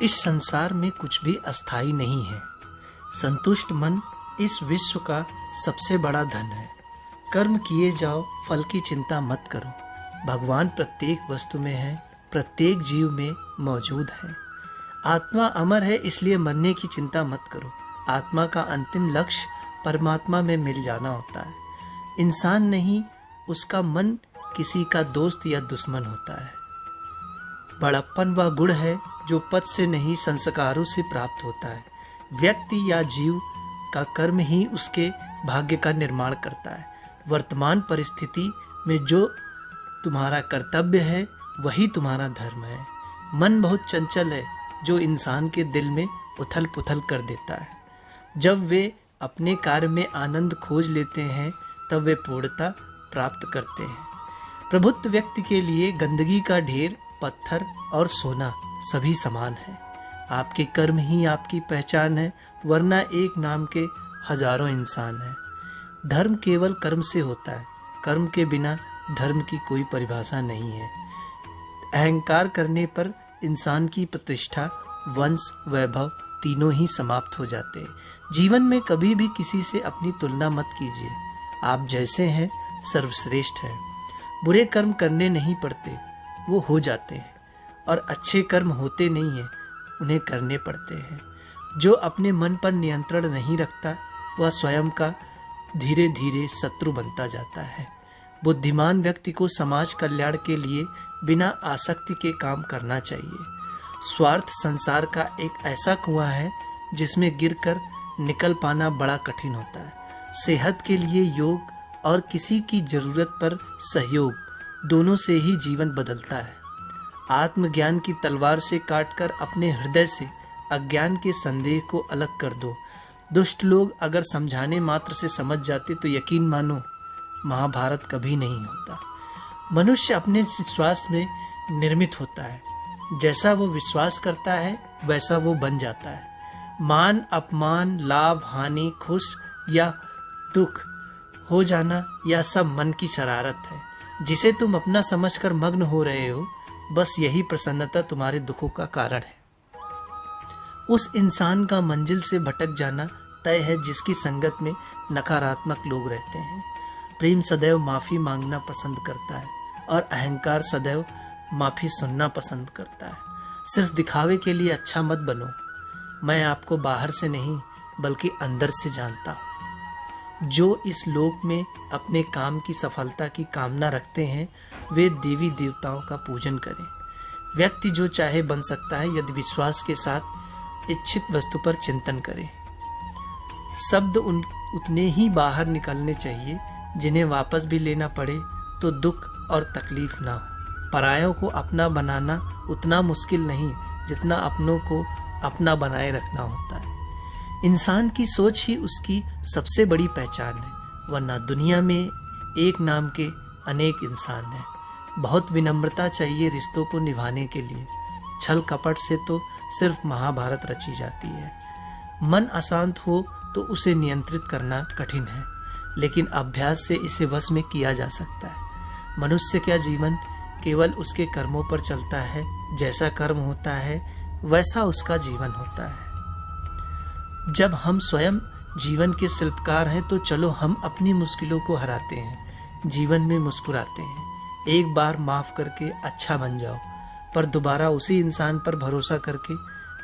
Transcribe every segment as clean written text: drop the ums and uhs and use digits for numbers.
इस संसार में कुछ भी अस्थाई नहीं है। संतुष्ट मन इस विश्व का सबसे बड़ा धन है। कर्म किए जाओ, फल की चिंता मत करो। भगवान प्रत्येक वस्तु में है, प्रत्येक जीव में मौजूद है। आत्मा अमर है, इसलिए मरने की चिंता मत करो। आत्मा का अंतिम लक्ष्य परमात्मा में मिल जाना होता है। इंसान नहीं, उसका मन किसी का दोस्त या दुश्मन होता है। बड़प्पन वह गुण है जो पद से नहीं संस्कारों से प्राप्त होता है। व्यक्ति या जीव का कर्म ही उसके भाग्य का निर्माण करता है। वर्तमान परिस्थिति में जो तुम्हारा कर्तव्य है वही तुम्हारा धर्म है। मन बहुत चंचल है जो इंसान के दिल में उथल पुथल कर देता है। जब वे अपने कार्य में आनंद खोज लेते हैं तब वे पूर्णता प्राप्त करते हैं। प्रबुद्ध व्यक्ति के लिए गंदगी का ढेर, पत्थर और सोना सभी समान है। आपके कर्म ही आपकी पहचान है, वरना एक नाम के हजारों इंसान हैं। धर्म केवल कर्म से होता है। कर्म के बिना धर्म की कोई परिभाषा नहीं है। अहंकार करने पर इंसान की प्रतिष्ठा, वंश, वैभव तीनों ही समाप्त हो जाते हैं। जीवन में कभी भी किसी से अपनी तुलना मत कीजिए। आप जैसे हैं सर्वश्रेष्ठ हैं। बुरे कर्म करने नहीं पड़ते, वो हो जाते हैं। और अच्छे कर्म होते नहीं हैं, उन्हें करने पड़ते हैं। जो अपने मन पर नियंत्रण नहीं रखता वह स्वयं का धीरे धीरे शत्रु बनता जाता है। बुद्धिमान व्यक्ति को समाज कल्याण के लिए बिना आसक्ति के काम करना चाहिए। स्वार्थ संसार का एक ऐसा कुआं है जिसमें गिरकर निकल पाना बड़ा कठिन होता है। सेहत के लिए योग और किसी की जरूरत पर सहयोग, दोनों से ही जीवन बदलता है। आत्मज्ञान की तलवार से काटकर अपने हृदय से अज्ञान के संदेह को अलग कर दो। दुष्ट लोग अगर समझाने मात्र से समझ जाते तो यकीन मानो महाभारत कभी नहीं होता। मनुष्य अपने विश्वास में निर्मित होता है। जैसा वो विश्वास करता है वैसा वो बन जाता है। मान अपमान, लाभ हानि, खुश या दुख हो जाना, यह सब मन की शरारत है जिसे तुम अपना समझकर मग्न हो रहे हो। बस यही प्रसन्नता तुम्हारे दुखों का कारण है। उस इंसान का मंजिल से भटक जाना तय है जिसकी संगत में नकारात्मक लोग रहते हैं। प्रेम सदैव माफी मांगना पसंद करता है और अहंकार सदैव माफी सुनना पसंद करता है। सिर्फ दिखावे के लिए अच्छा मत बनो। मैं आपको बाहर से नहीं बल्कि अंदर से जानता हूँ। जो इस लोक में अपने काम की सफलता की कामना रखते हैं वे देवी देवताओं का पूजन करें। व्यक्ति जो चाहे बन सकता है यदि विश्वास के साथ इच्छित वस्तु पर चिंतन करे। शब्द उतने ही बाहर निकलने चाहिए जिन्हें वापस भी लेना पड़े तो दुख और तकलीफ ना हो। परायों को अपना बनाना उतना मुश्किल नहीं जितना अपनों को अपना बनाए रखना होता है। इंसान की सोच ही उसकी सबसे बड़ी पहचान है, वरना दुनिया में एक नाम के अनेक इंसान हैं। बहुत विनम्रता चाहिए रिश्तों को निभाने के लिए। छल कपट से तो सिर्फ महाभारत रची जाती है। मन अशांत हो तो उसे नियंत्रित करना कठिन है, लेकिन अभ्यास से इसे वश में किया जा सकता है। मनुष्य का जीवन केवल उसके कर्मों पर चलता है। जैसा कर्म होता है वैसा उसका जीवन होता है। जब हम स्वयं जीवन के शिल्पकार हैं तो चलो हम अपनी मुश्किलों को हराते हैं, जीवन में मुस्कुराते हैं। एक बार माफ करके अच्छा बन जाओ, पर दोबारा उसी इंसान पर भरोसा करके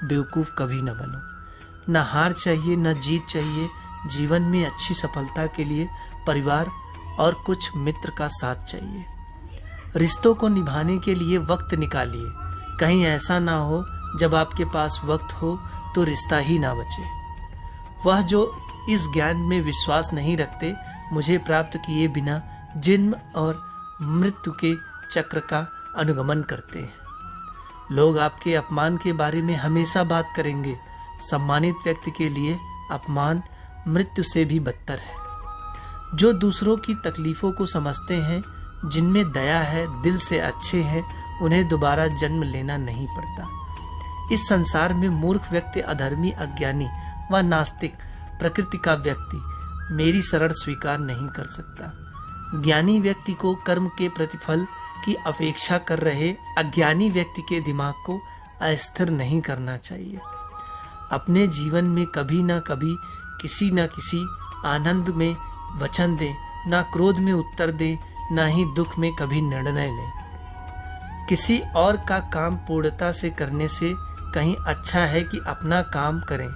बेवकूफ कभी न बनो। न हार चाहिए न जीत चाहिए। जीवन में अच्छी सफलता के लिए परिवार और कुछ मित्र का साथ चाहिए। रिश्तों को निभाने के लिए वक्त निकालिए। कहीं ऐसा ना हो जब आपके पास वक्त हो तो रिश्ता ही ना बचे। वह जो इस ज्ञान में विश्वास नहीं रखते मुझे प्राप्त किए बिना जन्म और मृत्यु के चक्र का अनुगमन करते हैं। लोग आपके अपमान के बारे में हमेशा बात करेंगे। सम्मानित व्यक्ति के लिए अपमान मृत्यु से भी बदतर है। जो दूसरों की तकलीफों को समझते हैं, जिनमें दया है, दिल से अच्छे हैं, उन्हें दोबारा जन्म लेना नहीं पड़ता। इस संसार में मूर्ख व्यक्ति, अधर्मी, अज्ञानी व नास्तिक प्रकृति का व्यक्ति मेरी शरण स्वीकार नहीं कर सकता। ज्ञानी व्यक्ति को कर्म के प्रतिफल की अपेक्षा कर रहे अज्ञानी व्यक्ति के दिमाग को अस्थिर नहीं करना चाहिए। अपने जीवन में कभी ना कभी किसी न किसी आनंद में वचन दे, ना क्रोध में उत्तर दे, ना ही दुख में कभी निर्णय ले। किसी और का काम पूर्णता से करने से कहीं अच्छा है कि अपना काम करें,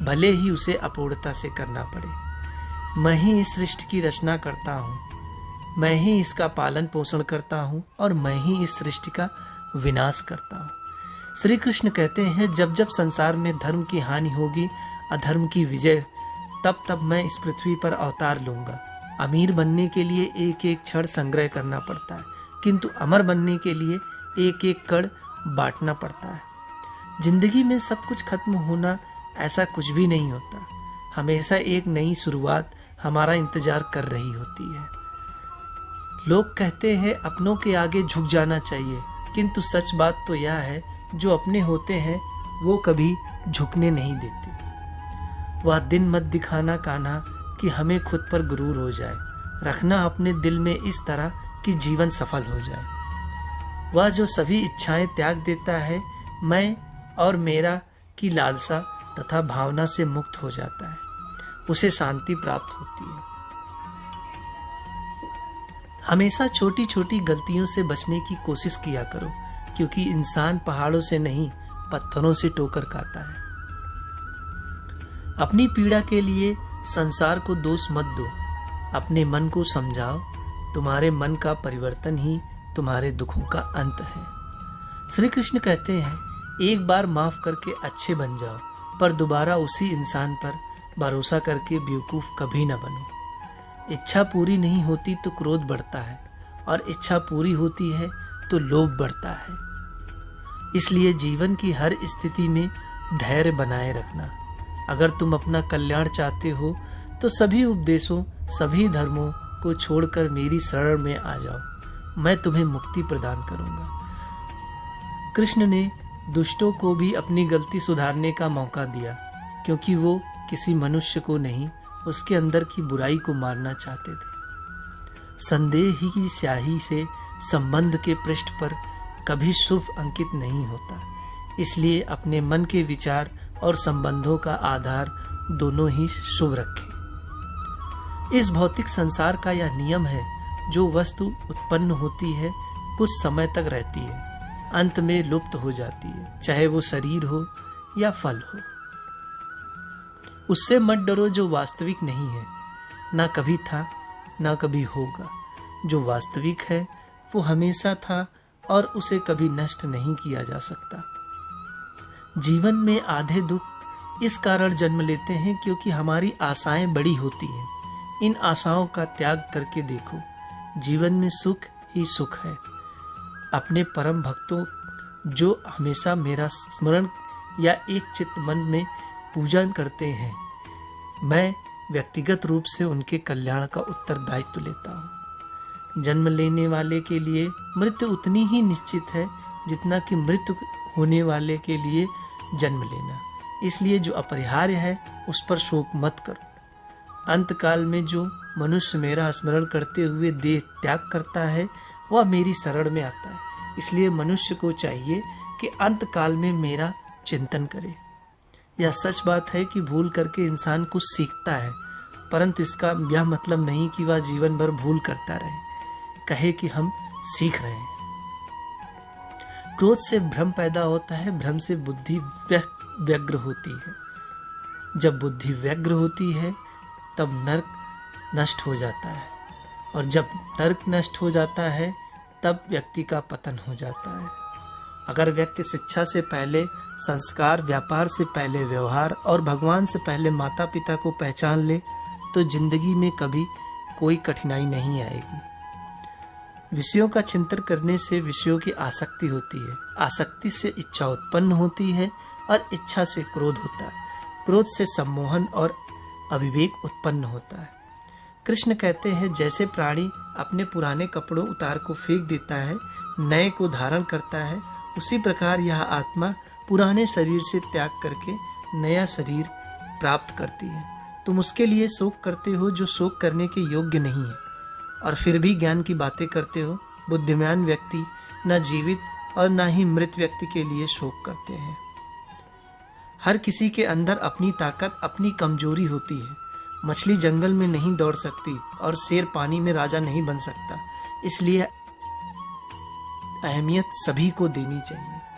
भले ही उसे अपूर्णता से करना पड़े। मैं ही इस सृष्टि की रचना करता हूँ, मैं ही इसका पालन पोषण करता हूँ और मैं ही इस सृष्टि का विनाश करता हूँ। श्री कृष्ण कहते हैं, जब जब संसार में धर्म की हानि होगी, अधर्म की विजय, तब तब मैं इस पृथ्वी पर अवतार लूंगा। अमीर बनने के लिए एक एक क्षण संग्रह करना पड़ता है, किंतु अमर बनने के लिए एक एक कण बांटना पड़ता है। जिंदगी में सब कुछ खत्म होना ऐसा कुछ भी नहीं होता। हमेशा एक नई शुरुआत हमारा इंतजार कर रही होती है। लोग कहते हैं अपनों के आगे झुक जाना चाहिए, किंतु सच बात तो यह है, जो अपने होते हैं वो कभी झुकने नहीं देते। वह दिन मत दिखाना कान्हा कि हमें खुद पर गुरूर हो जाए, रखना अपने दिल में इस तरह कि जीवन सफल हो जाए। वह जो सभी इच्छाएं त्याग देता है, मैं और मेरा की लालसा तथा भावना से मुक्त हो जाता है, उसे शांति प्राप्त होती है। हमेशा छोटी छोटी गलतियों से बचने की कोशिश किया करो, क्योंकि इंसान पहाड़ों से नहीं पत्थरों से ठोकर खाता है। अपनी पीड़ा के लिए संसार को दोष मत दो, अपने मन को समझाओ। तुम्हारे मन का परिवर्तन ही तुम्हारे दुखों का अंत है। श्री कृष्ण कहते हैं, एक बार माफ करके अच्छे बन जाओ, पर दोबारा उसी इंसान पर भरोसा करके बेवकूफ कभी न बनो। इच्छा पूरी नहीं होती तो क्रोध बढ़ता है, और इच्छा पूरी होती है तो लोभ बढ़ता है। इसलिए जीवन की हर स्थिति में धैर्य बनाए रखना। अगर तुम अपना कल्याण चाहते हो तो सभी उपदेशों, सभी धर्मों को छोड़कर मेरी शरण में आ जाओ, मैं तुम्हें मुक्ति प्रदान करूंगा। कृष्ण ने दुष्टों को भी अपनी गलती सुधारने का मौका दिया, क्योंकि वो किसी मनुष्य को नहीं, उसके अंदर की बुराई को मारना चाहते थे। संदेह ही की स्याही से संबंध के पृष्ठ पर कभी शुभ अंकित नहीं होता। इसलिए अपने मन के विचार और संबंधों का आधार दोनों ही शुभ रखें। इस भौतिक संसार का यह नियम है, जो वस्तु उत्पन्न होती है कुछ समय तक रहती है, अंत में लुप्त हो जाती है, चाहे वो शरीर हो या फल हो। उससे मत डरो जो वास्तविक नहीं है, ना कभी था ना कभी होगा। जो वास्तविक है वो हमेशा था और उसे कभी नष्ट नहीं किया जा सकता। जीवन में आधे दुख इस कारण जन्म लेते हैं क्योंकि हमारी आशाएं बड़ी होती हैं। इन आशाओं का त्याग करके देखो, जीवन में सुख ही सुख है। अपने परम भक्तों जो हमेशा मेरा स्मरण या एक चित्त मन में पूजन करते हैं, मैं व्यक्तिगत रूप से उनके कल्याण का उत्तरदायित्व लेता हूँ। जन्म लेने वाले के लिए मृत्यु उतनी ही निश्चित है जितना कि मृत्यु होने वाले के लिए जन्म लेना। इसलिए जो अपरिहार्य है उस पर शोक मत करो। अंत काल में जो मनुष्य मेरा स्मरण करते हुए देह त्याग करता है वह मेरी शरण में आता है। इसलिए मनुष्य को चाहिए कि अंत काल में मेरा चिंतन करे। यह सच बात है कि भूल करके इंसान कुछ सीखता है, परंतु इसका यह मतलब नहीं कि वह जीवन भर भूल करता रहे, कहे कि हम सीख रहे हैं। क्रोध से भ्रम पैदा होता है, भ्रम से बुद्धि व्यग्र होती है। जब बुद्धि व्यग्र होती है तब नर्क नष्ट हो जाता है, और जब तर्क नष्ट हो जाता है तब व्यक्ति का पतन हो जाता है। अगर व्यक्ति शिक्षा से पहले संस्कार, व्यापार से पहले व्यवहार और भगवान से पहले माता पिता को पहचान ले तो जिंदगी में कभी कोई कठिनाई नहीं आएगी। विषयों का चिंतन करने से विषयों की आसक्ति होती है, आसक्ति से इच्छा उत्पन्न होती है और इच्छा से क्रोध होता है, क्रोध से सम्मोहन और अविवेक उत्पन्न होता है। कृष्ण कहते हैं, जैसे प्राणी अपने पुराने कपड़ों उतार को फेंक देता है, नए को धारण करता है, उसी प्रकार यह आत्मा पुराने शरीर से त्याग करके नया शरीर प्राप्त करती है। तुम उसके लिए शोक करते हो जो शोक करने के योग्य नहीं है, और फिर भी ज्ञान की बातें करते हो। बुद्धिमान व्यक्ति न जीवित और न ही मृत व्यक्ति के लिए शोक करते हैं। हर किसी के अंदर अपनी ताकत, अपनी कमजोरी होती है। मछली जंगल में नहीं दौड़ सकती और शेर पानी में राजा नहीं बन सकता। इसलिए अहमियत सभी को देनी चाहिए।